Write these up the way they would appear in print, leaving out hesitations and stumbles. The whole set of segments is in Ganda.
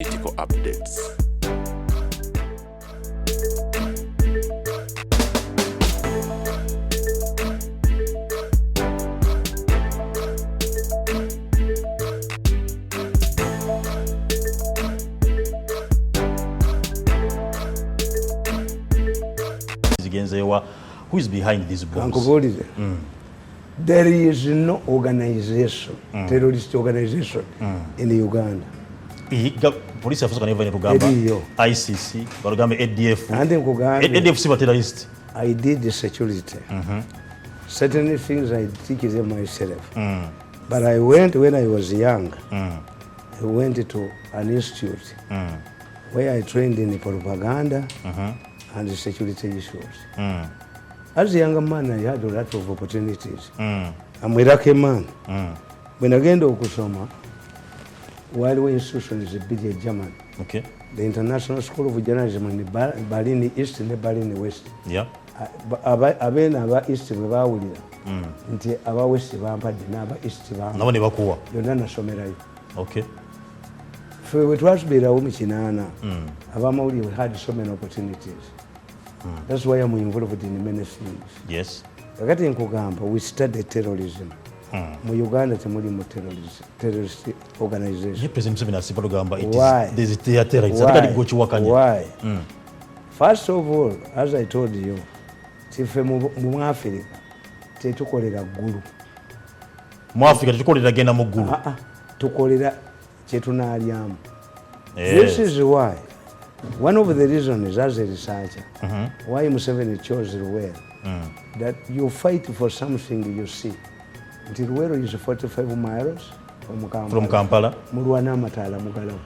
political updates. Who is behind these bombs? There is no organization, terrorist organization in Uganda. Police have never ICC, ADF. ADF terrorist. I did the security. Certain things I think is myself. But I went when I was young. I went to an institute where I trained in propaganda and security issues. As a young man, I had a lot of opportunities. I'm a lucky man. When I get to Okusoma, while institution is a big German. Okay. The International School of Journalism in Berlin East and Berlin West. Yeah. Aba East bawulira. Nti aba West bampadde n'aba East bampadde. Nabo ne bakuwa. Yonna nasomerayo. Okay. Ffe bwe twasubiirawo mu kinaana, abamawulire we had so many opportunities. That's why I'm involved in many things. Yes. Kakati nkugamba, we study terrorism. Mu Uganda temuli mu terrorist organization. Why? Why? First of all, as I told you, tife mu Africa tetukolera ggulu. Mu Africa tetukolera genda mu ggulu. Tukolera kye tunaalyamu. This is why. One of the reasons as a researcher why Museveni chose Luwero, that you fight for something you see. Until Luwero is 45 miles from Kampala. Mulwana Matala Mugalawo.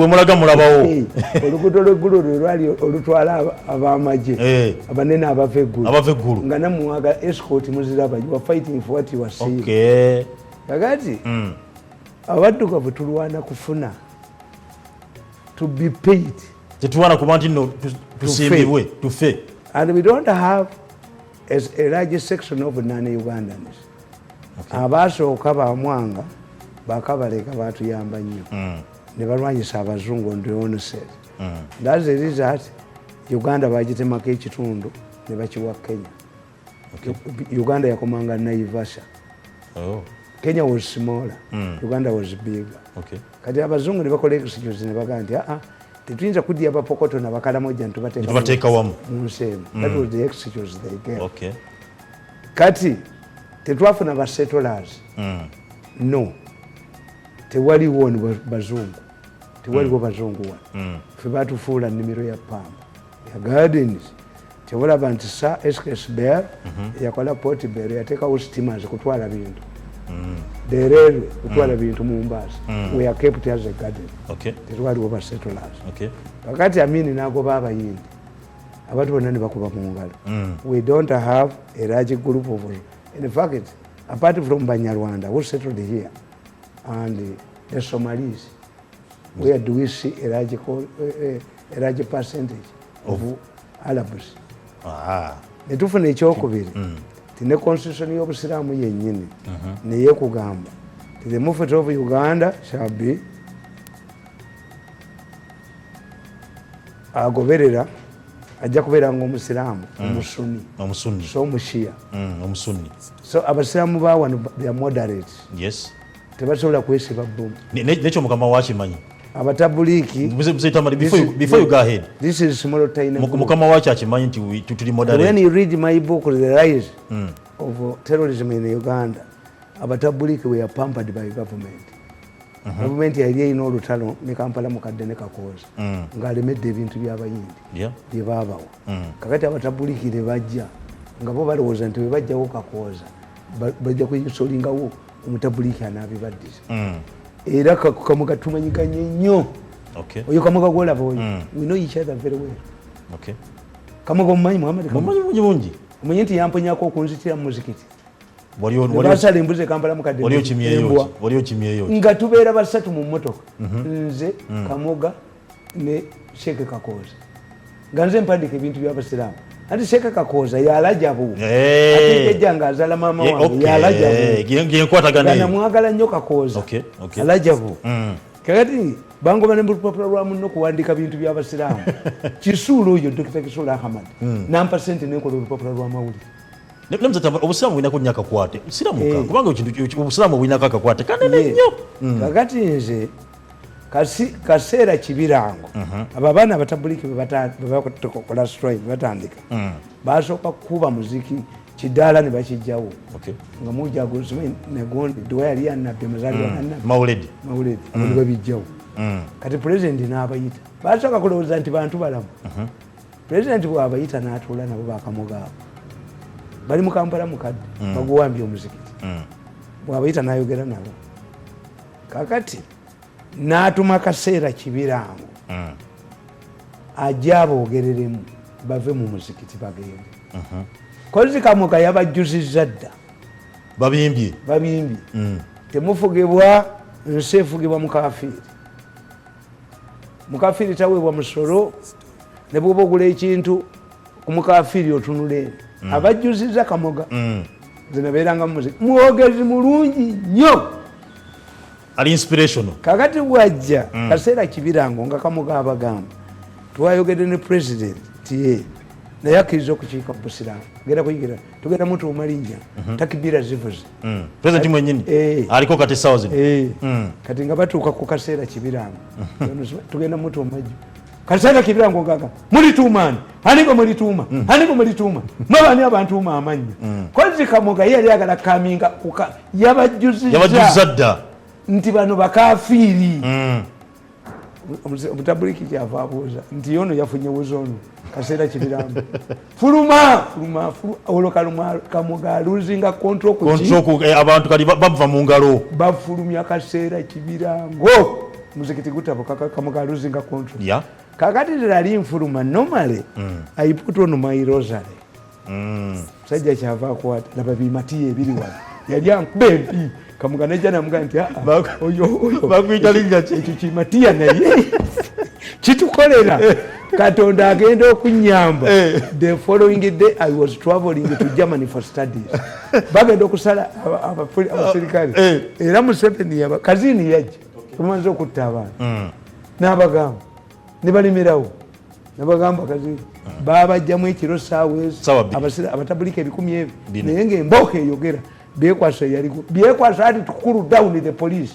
Mulaga mulabawo. Oluguudo lw'eggulu lwali olutwala ab'amagye abanene abava eggulu. Nga namuwaga escort muziraba. You are fighting for what you are seeing. Okay. Kakati abaddugavu tulwana kufuna. To be paid. To pay. And we don't have as a large section of non-Ugandans. Abasooka bamwanga bakabaleka batuyamba nnyo. Ne balwanyisa abazungu on the onset. That's the result. Uganda bagitemako ekitundu ne bakiwa Kenya. Uganda yakomanga Naivasha. Kenya was smaller. Uganda was bigger. Okay. Kati abazungu ne bakola excuse ne bagamba nti tetuyinza kudya abapokoto n'abakalamoja ntubateeka wamu mu nsi eno. That was the excuse they gave. Okay. Kati tetwafuna ba settlers. No. Tewaliwo bazungu. Tewaliwo bazungu wano. Ffe batufuula nnimiro ya pamba ya gardens. Tewalaba nti sa SKS Bear yakola Port Bear yateekawo steamers kutwala bintu. The railway kutwala bintu mu Mombasa. We are kept as a garden. Okay. Tetwaliwo ba settlers. Okay. Kakati Amini n'agoba abayindi. Abantu bonna ne bakuba mu ngalo. We don't have a large group of. In fact, apart from Banyarwanda who settled here and the Somalis, where do we see a large percentage of Arabs? Ne tufuna ekyokubiri. Ne constitution y'obusiraamu yennyini naye kugamba the movement of Uganda shall be agoberera ajja kubeera ng'omusiraamu omusuni so omushiya omusuni so abasiraamu bawano they are moderate. Yes. Tebasobola kwesiba bbomu nekyo mukama wakimanyi abatabuliki. Before you go ahead, this is small tiny mukama wachi akimanyi nti tuli moderate. When you read my book The Rise of Terrorism in Uganda, abatabuliki were pampered by government. Government yali erina olutalo ne Kampala mukadde ne Kakooza ng'alemedde ebintu by'abayindi bye baabawa. Kakati abatabuliki ne bajja nga bo balowooza nti bwe bajjawo Kakooza bajja kuyisolingawo omutabuliki anaabibaddiza. Era kamuga tumanyiganye nnyo. Okay. Oyo kamuga gwolaba oyo. We know each other very well. Okay. Kamuga omumanyi Muhammad Kamuga. Mumanyi bungi. Omanyi nti yamponyako okunzitira mu muzikiti. Waliyo embuzi Kampala mukadde. Waliyo kimyeyo. Nga tubeera basatu mu mmotoka. Nze Kamuga ne Sheikh Kakooza. Nga nze mpandiika ebintu by'abasiraamu. Ati Sheikh Kakooza yalajabu. Ati ejjanga azala mama wange yalajabu. Ngiye nkwatagana. Namwagala nnyo Kakooza. Alajabu. kakati bangoba ne mulupapula lwa muno kuwandika bintu by'abasiraamu Kisuulu oyo Dr. Kisuulu Ahmad nampa sente nenkola olupapula lwa mawulire obusiraamu bulina kunya kakwate siramuka kubanga obusiraamu bulina kakwate kanene nnyo kakati nze kaseera Kibirango abo abaana abatabuliki bebakola strike batandika basooka kuba muziki kidaala ne bakijjawo nga mujagusimanyi negondi dwa yali yanabbe muzali wananabbe mawuledi abo babijjawo kati pulezidenti n'abayita basooka kulowooza nti bantu balamu pulezidenti bw'abayita n'atuula nabo bakamugaabo bali mu Kampala mukadde baguwambye omuzikiti bw'abayita n'ayogera nabo kakati n'atuma kaseera Kibirango ajja aboogereremu bave mu muzikiti bagende kozi Kamoga yabajjuzizza dda babimbye temufugibwa nsi efugibwa mukafiiri taweebwa musolo ne bw'oba ogula ekintu ku mukafiiri otunule abajjuzizza Kamoga nze nabeeranga mu muziki mwogezi mulungi nnyo ali inspirational kakati bwajja kaseera Kibirango nga Kamoga abagamba twayogedde ne president tiye naye akkiriza okukiika busiraamu genda kuyigira tugenda mutuuma linnya takibira zivuze president mwennyini aliko kati sawa zino kati nga batuuka ku kaseera Kibirango tugenda mutuuma jjo kaseera Kibirango ngaga mulituumaani aniko mulituuma mwabani abantuuma amannya kozi Kamoga yali agala kaminga yabajjuzizza dda nti bano bakafiiri omutabuliki kyava abuuza nti ono yafunye wuzono kaseera Kibirango fuluma olwo Kamoga aluzinga control abantu kali bava mu ngalo bafulumya kaseera Kibirango muzikiti gutabuka Kamoga aluzinga control kakati lali nfuluma normally I put on my rosary sajja kyava akwata laba bimatiye ebiri wano yali ankuba empi Kamoga nejja namugamba nti oyo bakuyita linnya ekyo kimatiya naye kitukolera Katonda agenda okunyamba the following day I was traveling to Germany for studies bagenda okusala abasirikale era Museveni yaba kazini yajja tumanze okutta abaana n'abagamba ne balimirawo nabagamba kazini babajjamu ekiro saawa abatabulika 10 naye ng'embooka eyogera byekwasa ati tukulu down the police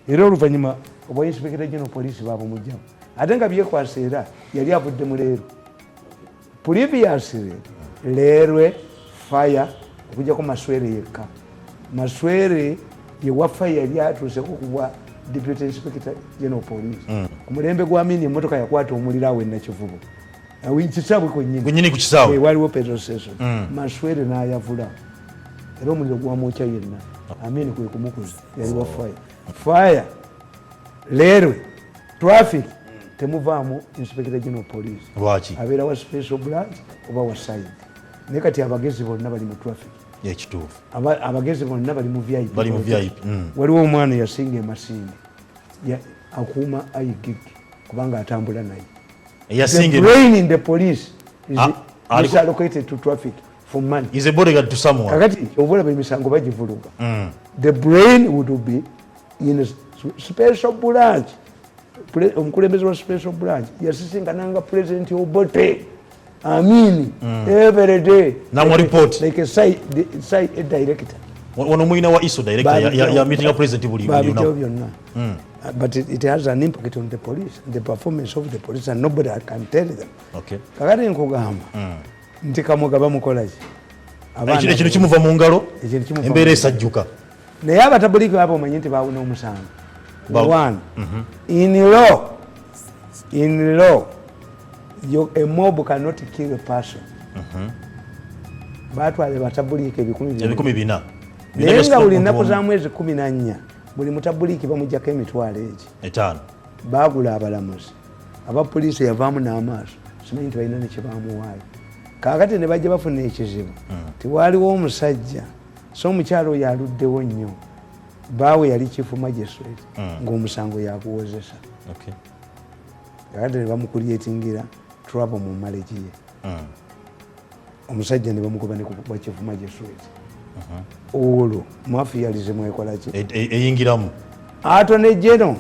era oluvannyuma obwa inspector general police babumugjamu ate nga byekwasa era yali avudde mu leero previously leerwe fire okujjako Maswere yekka Maswere yewafa yali atuuseko kubwa deputy inspector general police ku mulembe gwa Amini emmotoka yakwata omuliro awo enakivubo awinkisaabwe kwennyini ku kisaawe waliwo petrol station Maswere n'ayavula era omuliro gwamwokya yenna Amini kwe kumukuza yaliwa fire leerwe traffic temuvaamu inspector general police lwaki abeera wa special branch oba wa side naye kati abagezi bonna bali mu traffic ekituufu abagezi bonna bali mu VIP waliwo omwana yasinga emasinde akuuma igig kubanga atambula naye the brain in the police is allocated to traffic for money is a bodyguard to someone kakati obulaba emisango bagivuluga the brain would be in a special branch omukulembeze wa special branch yasisinkananga president Obote Amini every day namu report like a side director ono mwina wa ISO director ya meeting president buli byonna but it has an impact on the police the performance of the police and nobody can tell them kakati nkugamba nti Kamoga bamukolaki ekintu kimuva mu ngalo embeera esajjuka naye abatabuliki babo omanyi nti bawuna omusango one in law a mob cannot kill a person batwale batabuliki 10,000 naye nga buli nnaku za mwezi 14 buli mutabuliki bamujjako emitwalo egi 5 baagula abalamuzi abapoliisi yavaamu n'amaaso simanyi nti balina nekyebamuwaayo kaakati ne bajja bafuna ekizibu tiwaaliwo omusajja so omukyalo oyo aluddewo nnyo baawe yali chief magistrate ng'omusango yaguwozesa kakati ne bamukulyetingira trouble mu marriage ye omusajja ne bamukuba ne kuba chief magistrate olwo mafialism ekola ki eyingiramu attorney general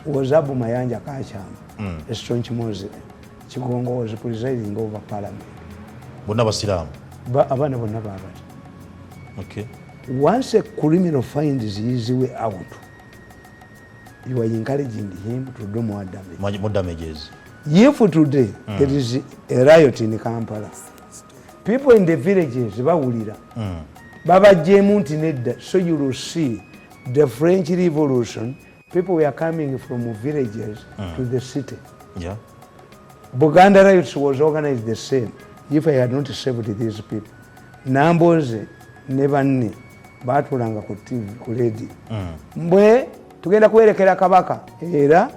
was Abu Mayanja Kachama, a staunch Muslim. Chigongo was presiding over parliament. Bonna basiramu. Abana bonna babati. Okay. Once a criminal finds his way out, you are encouraging him to do more damage. More damages. If today there is a riot in Kampala, people in the villages, Baba Jemunti nedda, so you will see the French Revolution, people were coming from villages to the city. Yeah. Buganda riots was organized the same. If I had not saved these people, Namboze never knew. Batulanga ku TV ku radio. Mbwe tugenda kwerekera kabaka era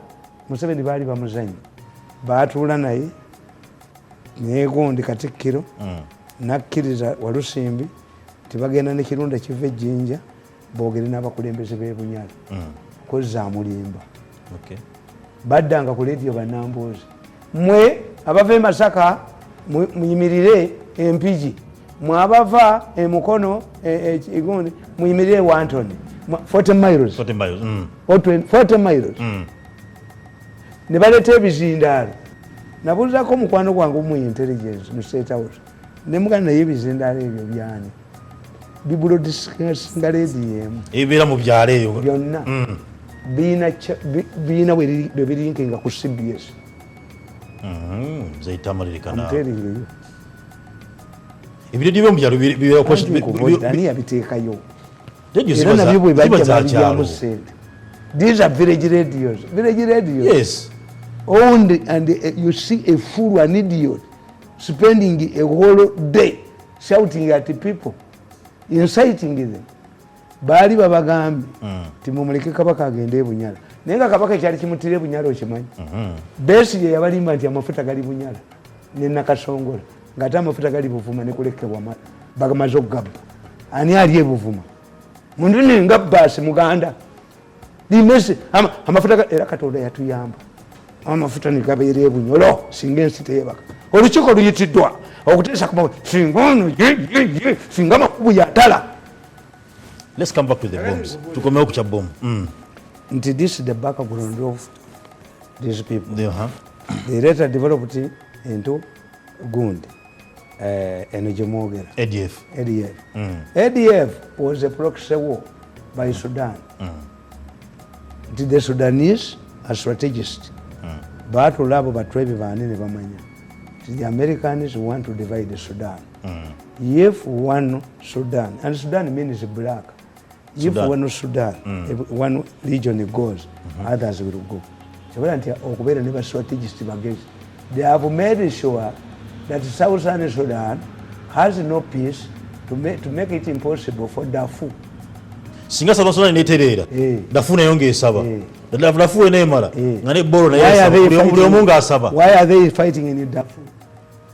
Museveni bali bamuzanyi. Batula naye negondi Katikkiro nakkiriza Walusimbi tibagenda ne kirunda kive Jinja boogere n'abakulembeze b'e Bunyala. Kozza mulimba. Okay. Baddanga ku radio banambuzi. Mwe abava Masaka muyimirire empiji. Mwabava Mukono Igondi muyimirire Wantoni 40 miles. 40 miles. 40 miles. Ne baleta ebizindaalo. Nabuuzako mukwano gwange mu intelligence mu State House. Ne mugana naye ebizindaalo ebyo byani. Bibulo disinga lediemu. Ebira mu byalo eyo. Byonna. Biina bwe birinkinga ku CBS. Zaitamalirikana. I'm telling you. Ibyo dibe mu byalo bibera ko ani yabiteekayo. Era nabyo bwe bajja babyamu sente. These are village radios. Village radios. Yes. Owned and you see a fool, an idiot, spending a whole day shouting at the people, inciting them. Bali babagambi timumuleke kabaka agende Bunyala. Nenga kabaka ekyali kimutire Bunyala okimanyi. Besi ye yabalimba nti amafuta gali Bunyala. Ne Nakasongola. Ngata amafuta gali Buvuma ne kulekebwa bagamazo gabba. Ani ali Buvuma. Mundu ninga basi Muganda. Limese amafuta era Katonda yatuyamba. Amafuta ni gabeere Bunyolo singa ensi teyebaka. Olukiiko luyitiddwa okuteesa ku singa ono singa makubu yatala. Let's come back to the bombs. Tukomeo ku kya bomb. This is the background of these people. They later developed into Gundi, Energy Mogera. ADF. ADF was a proxy war by Sudan. The Sudanese are strategists. But the Americans want to divide Sudan. If one Sudan, and Sudan means black. If one Sudan, if one region goes, others will go. They have made sure that Southern Sudan has no peace to make it impossible for Darfur. Singa Southern Sudan neterera. Darfur nayonge esaba. Darfur enemala. Ngane boro na yesa. Asaba. Why are they fighting in Darfur?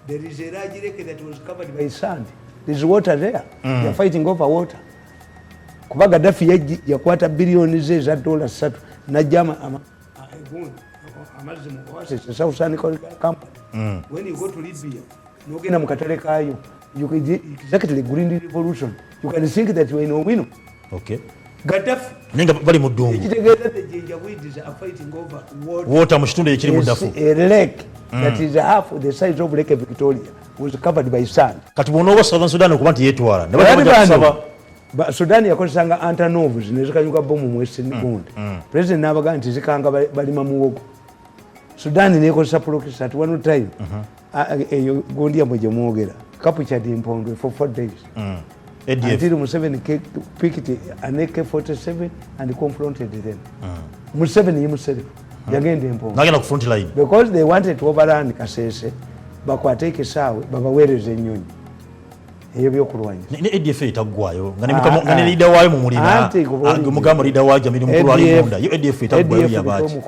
There is a large lake that was covered by sand. There is water there. They are fighting over water. Kuba Gaddafi yakwata billioni za dollars 3 najama amazi mu Oasis South Sudan company. When you go to Libya, no gena mukatale kayo. You can exactly green revolution. You can think that you know wino. Okay. Gaddafi nenga bali mu ddungu. Ekitegeeza the Janjaweeds are fighting over water. Water mu kitundu ekiri mu Darfur. A lake that is half the size of Lake Victoria was covered by sand. Kati bonoba Southern Sudan okuba nti yetwala. Sudan yakozesanga antanovs nezikanyuka bomu mu Western Gundi. President n'abaga nti zikanga balima muwogo. Sudan nekozesa proxy at one time. Gundi yamwe gye mwogera. Captured in Pondo for 4 days. Until Museveni picked an AK-47 and confronted them. Museveni himself yagenda Empondo. Nagenda ku front line. Because they wanted to overrun Kasese, bakwateke esaawe babaweereza ennyonyi. Eyo byokulwanya. Ne ADF etaggwayo. Ngane leader waayo mu mulina. Mugamba leader waayo Jamili Mukulu ali munda. Yo ADF etaggwayo yabaaki.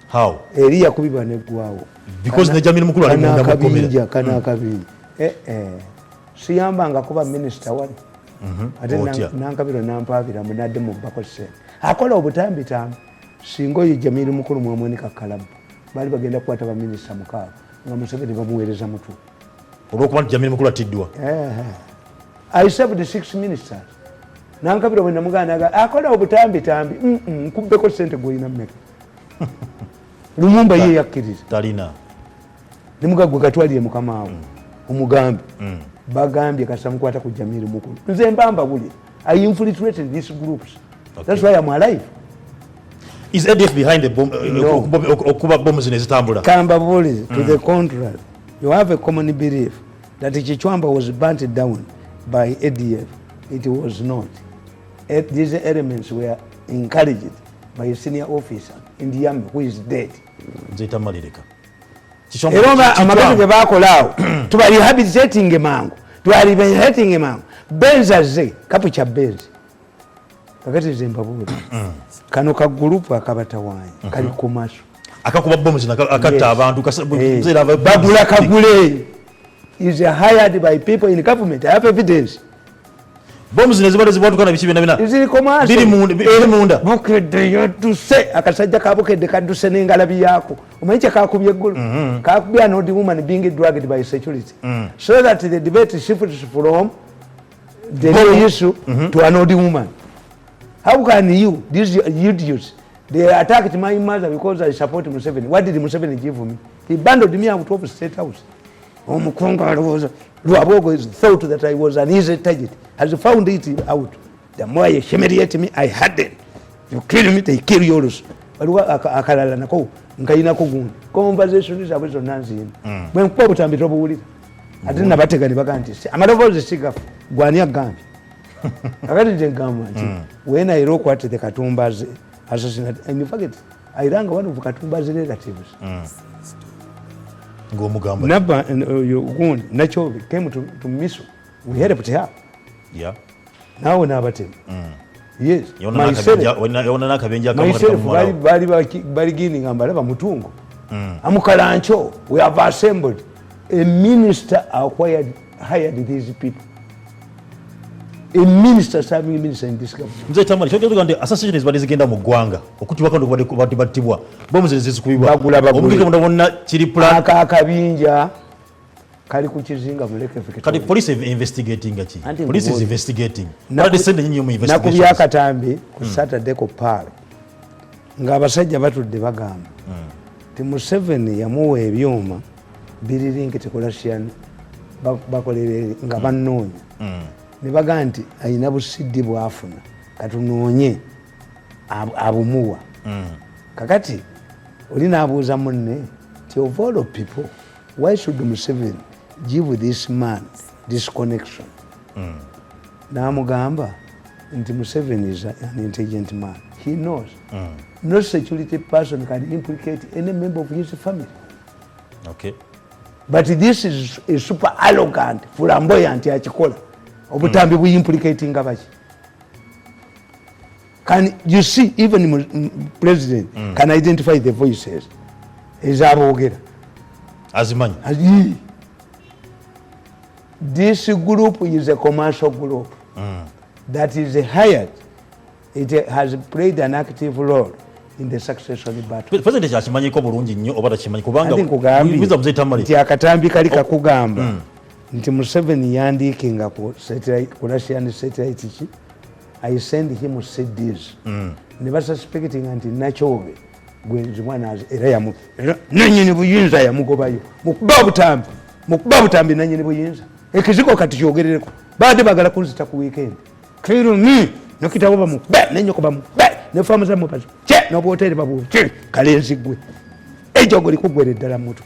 How? Eri yakubibwa neggwawo. Because ne Jamili Mukulu ali munda mu komera. Kana akabinja. Siyambanga kuba minister wali. Ate nankabiro nampaabira munadde mu bakose. Akola obutambitambi. Singo ye Jamili Mukulu mwamweni kakalamu. Bali bagenda kukwata ba minister mukaaga. Nga Museveni bamuweereza mutu. Olwokuba nti Jamili Mukulu atiddwa. I served 6 ministers. nankabira bwe namugana akola obutambi nkubbeko sente gwolina mmeka Lumumba ye yakkiriza talina nimugagwe gatwalire mukama wawe omugambi bagambye kasa mukwata ku Jamil Mukulu nze mbamba buli I infiltrated these groups. Okay. That's why I'm alive. Is ADF behind the bomb? Okuba bombs in Istanbul. Kamba buli to the contrary. You have a common belief that Chichwamba was burnt down by ADF. It was not. These elements were encouraged by a senior officer in the army who is dead. Zeta Malirika. Eroma amagezi bakolao tubali rehabilitating mangu tubali rehabilitating mangu benza ze kapu cha benzi kakati Zimbabwe kano ka group akabata wanye kali kumasho akakuba bombs akatta abantu kasabuzira bagula kagule is hired by people in government. I have evidence. Bombs nezibale zibatukana bikibina bina izili komasho biri munda bukedde yotuse akasajja kabukedde kaduse n'engalabi yako omanyicha kakubye eggulu kakubye an old woman being drugged by security so that the debate shifts from the issue to an old woman. How can you, these idiots, they attacked my mother because I support Museveni. What did Museveni give me? He bundled me out of the State House. Lwabogo thought that I was an easy target. Has found it out. The more you humiliate me, I harden. You kill me, they kill yours. Akalala nako nkaina kugundi. Conversation is about nanzi. When kwa butambi tobo wuli. Adina batega ni baganti. Amalovo zisiga gwani agambi. Akati jengamba nti when I wrote what the Katumba's assassinate, and in fact I rang one of Katumba's relatives. Go Mugamba. Naba Nacho came to Miso. We had a put her. Yeah. Now we never tell. Yes. Myself, very beginning and Baraba Mutungo. Amukalancho, we have assembled. A minister hired these people. A minister serving minister in this government. Mzee Tamale, chokyo tukande assassination is bali zigenda mu ggwanga okutibwako ndo batibwa bombs zizikubibwa omugike mundabona kiri plan akabinja kali ku kizinga muleke fikete kati police investigating achi police is investigating bali sende nyinyi mu investigation nakubya katambi ku Saturday ko palo nga abasajja batudde bagamba ti Museveni yamuwa ebyuma biriringe tekolasian bakolere nga bannoonya nibaga nti ayina busidi bwafuna katunoonye abumuwa kakati olina abuuza munne ti of all of people why should Museveni give this man this connection namugamba nti Museveni is an intelligent man. He knows no security person can implicate any member of his family. Okay. But this is a super arrogant flamboyant achikola obutambi bu implicating abachi. Can you see even president can identify the voices is abogera azimanyi. This group is a commercial group that is hired. It has played an active role in the succession battle. President yakimanyiko bulungi nnyo oba takimanyi kubanga biza Mzee Tamale nti akatambi kali kakugamba nti Museveni yandikinga ku satellite ku Russian satellite ki I send him CDs ne ba suspecting anti Nachobe gwenzi mwana era yamu nanyini buyinza yamugobayo mukuba butambi nanyini buyinza ekiziko kati kyogerereko bade bagala kunzita ku weekend kiro ni nokita oba mu nenyo kuba mu ne famu za mu paso no boteri babu kalenzi gwe ejogo likugwere ddala mutu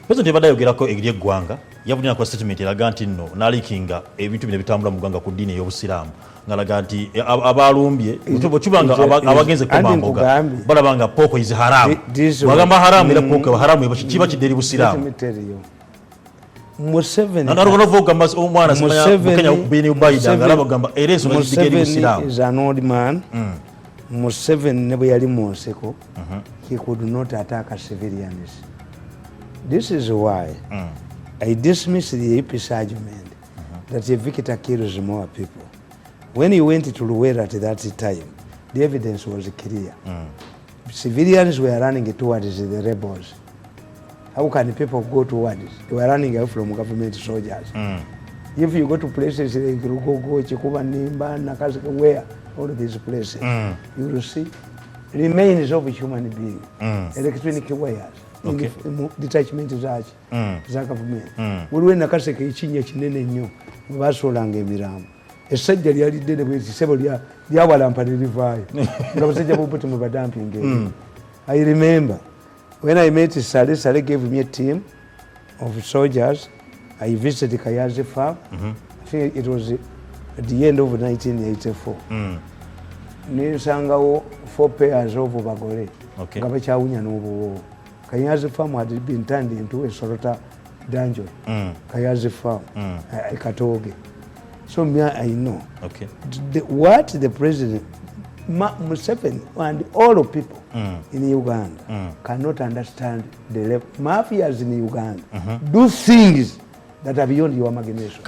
President badayogerako egiri eggwanga yabulina kwa statement eraga nti nno nalikinga ebintu bino bitambula mu ggwanga ku ddiini ey'obusiraamu ngalaga nti abalumbye kibanga abagenze kumamboga balabanga poko is haramu bagamba haramu era poko haramu kiba kideri busiraamu Museveni omwana Kenya kubini ubayida ngalabagamba ereso n'ekideri busiraamu is an old man. Museveni ne bwe yali mu nseko he could not attack civilians. This is why I dismiss the APC argument that a victor kills more people. When he went to Lw'okutega at that time, the evidence was clear. Civilians were running towards the rebels. How can people go towards? They were running away from government soldiers. If you go to places like Rugogo, Chikuba, Nimba, Nakasaka, where all of these places, you will see remains of a human being, electronic wires, detachment zach, Zakavme. When Nakasaka, Chinya, Chinene, Vasolanga, Miram. A surgery did with several Yawalampa Divide. There was a job put him over dumping game. I remember when I met Sari, Sari gave me a team of soldiers. I visited Kayazi farm. I think it was at the end of 1984. Nisanga 4 pairs of Bagore. Gabachaunya no Kayazi farm had been turned into a Sorota dungeon. Kayazi farm, Katoge. So I know what the president Museveni and all of people in Uganda cannot understand. The mafias in Uganda do things that are beyond your imagination.